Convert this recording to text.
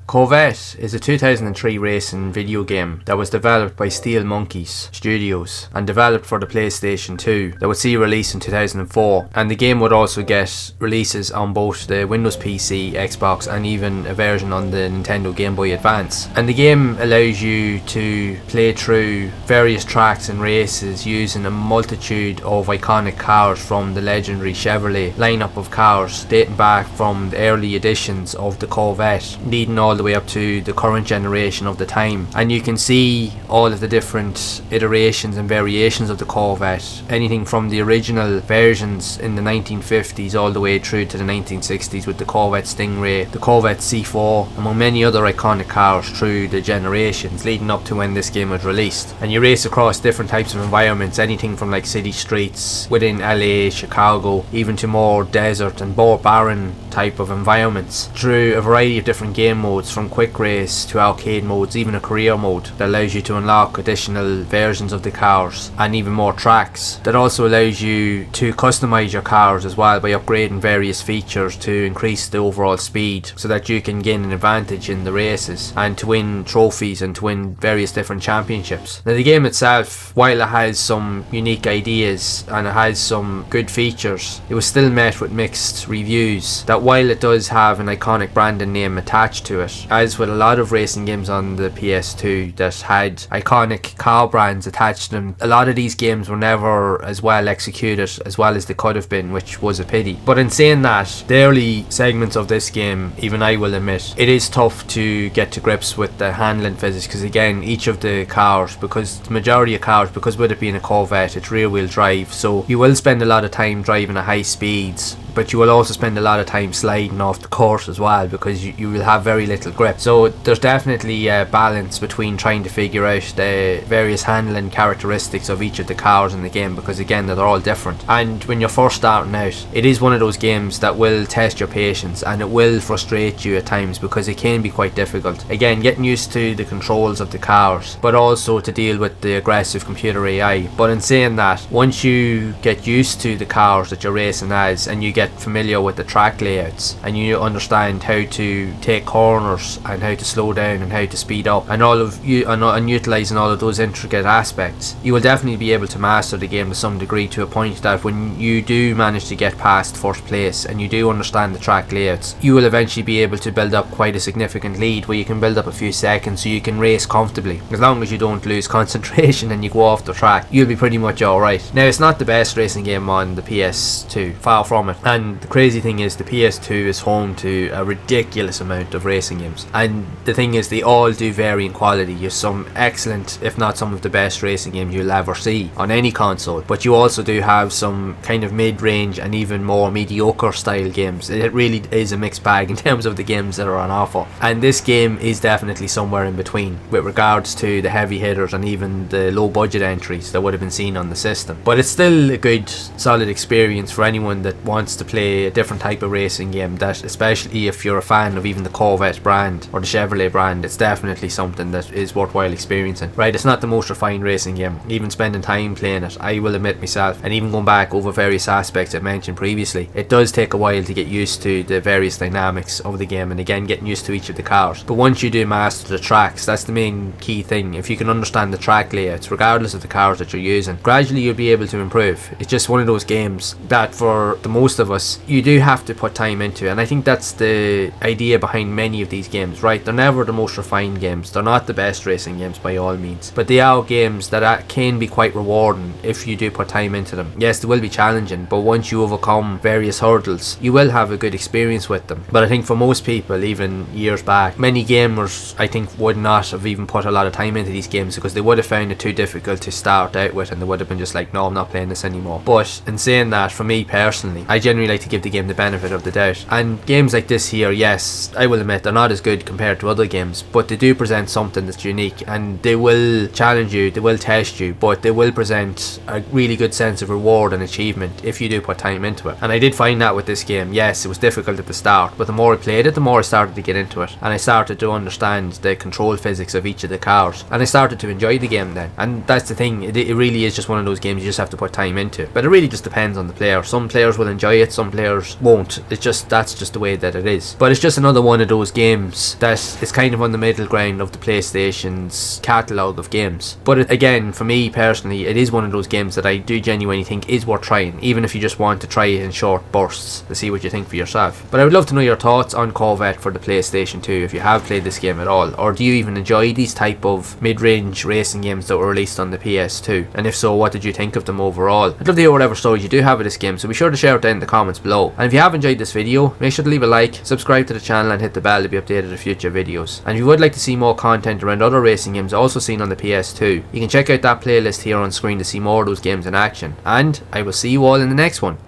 Corvette is a 2003 racing video game that was developed by Steel Monkeys Studios and developed for the PlayStation 2 that would see release in 2004, and the game would also get releases on both the Windows PC, Xbox and even a version on the Nintendo Game Boy Advance. And the game allows you to play through various tracks and races using a multitude of iconic cars from the legendary Chevrolet lineup of cars dating back from the early editions of the Corvette, leading all the way up to the current generation of the time. And you can see all of the different iterations and variations of the Corvette, anything from the original versions in the 1950s all the way through to the 1960s with the Corvette Stingray, the Corvette C4, among many other iconic cars through the generations leading up to when this game was released. And you race across different types of environments, anything from like city streets within LA, Chicago, even to more desert and more barren type of environments through a variety of different game modes, from quick race to arcade modes, even a career mode that allows you to unlock additional versions of the cars and even more tracks. That also allows you to customize your cars as well by upgrading various features to increase the overall speed so that you can gain an advantage in the races and to win trophies and to win various different championships. Now the game itself, while it has some unique ideas and it has some good features, it was still met with mixed reviews. That while it does have an iconic branding name attached to it, as with a lot of racing games on the PS2 that had iconic car brands attached to them, a lot of these games were never as well executed as well as they could have been, which was a pity. But in saying that, the early segments of this game, even I will admit, it is tough to get to grips with the handling physics, because again, each of the cars, because the majority of cars, because with it being a Corvette, it's rear wheel drive, so you will spend a lot of time driving at high speeds, but you will also spend a lot of time sliding off the course as well, because you will have very little grip. So there's definitely a balance between trying to figure out the various handling characteristics of each of the cars in the game, because again, they're all different. And when you're first starting out, it is one of those games that will test your patience and it will frustrate you at times, because it can be quite difficult. Again, getting used to the controls of the cars, but also to deal with the aggressive computer AI. But in saying that, once you get used to the cars that you're racing as, and you get familiar with the track layouts, and you understand how to take corners and how to slow down and how to speed up and all of you and utilising all of those intricate aspects, you will definitely be able to master the game to some degree, to a point that when you do manage to get past first place and you do understand the track layouts, you will eventually be able to build up quite a significant lead where you can build up a few seconds so you can race comfortably. As long as you don't lose concentration and you go off the track, you'll be pretty much alright. Now, it's not the best racing game on the PS2, far from it. And the crazy thing is, the PS2 is home to a ridiculous amount of racing games, and the thing is, they all do vary in quality. You've some excellent, if not some of the best racing games you'll ever see on any console, but you also do have some kind of mid-range and even more mediocre style games. It really is a mixed bag in terms of the games that are on offer, and this game is definitely somewhere in between with regards to the heavy hitters and even the low budget entries that would have been seen on the system. But it's still a good solid experience for anyone that wants to play a different type of racing game, that especially if you're a fan of even the Corvette brand or the Chevrolet brand, it's definitely something that is worthwhile experiencing. Right, it's not the most refined racing game, even spending time playing it, I will admit myself, and even going back over various aspects I mentioned previously, it does take a while to get used to the various dynamics of the game, and again, getting used to each of the cars. But once you do master the tracks, that's the main key thing. If you can understand the track layouts, regardless of the cars that you're using, gradually you'll be able to improve. It's just one of those games that for the most of us, you do have to put time into, and I think that's the idea behind many of these games, right? They're never the most refined games, they're not the best racing games by all means, but they are games that can be quite rewarding if you do put time into them. Yes, they will be challenging, but once you overcome various hurdles, you will have a good experience with them. But I think for most people, even years back, many gamers I think would not have even put a lot of time into these games, because they would have found it too difficult to start out with, and they would have been just like, no, I'm not playing this anymore. But in saying that, for me personally, I generally like to give the game the benefit of the doubt, and games like this here, yes, I will admit they're not as good compared to other games, but they do present something that's unique, and they will challenge you, they will test you, but they will present a really good sense of reward and achievement if you do put time into it. And I did find that with this game. Yes, it was difficult at the start, but the more I played it, the more I started to get into it, and I started to understand the control physics of each of the cars, and I started to enjoy the game then. And that's the thing, it really is just one of those games you just have to put time into, but it really just depends on the player. Some players will enjoy it it, some players won't. That's just the way that it is. But it's just another one of those games that is kind of on the middle ground of the PlayStation's catalogue of games. But again, for me personally, it is one of those games that I do genuinely think is worth trying, even if you just want to try it in short bursts to see what you think for yourself. But I would love to know your thoughts on Corvette for the PlayStation 2, if you have played this game at all, or do you even enjoy these type of mid-range racing games that were released on the PS2, and if so, what did you think of them overall? I'd love to hear whatever stories you do have of this game, so be sure to share it down in the comments below. And if you have enjoyed this video, make sure to leave a like, subscribe to the channel and hit the bell to be updated of future videos. And if you would like to see more content around other racing games also seen on the PS2, you can check out that playlist here on screen to see more of those games in action. And I will see you all in the next one.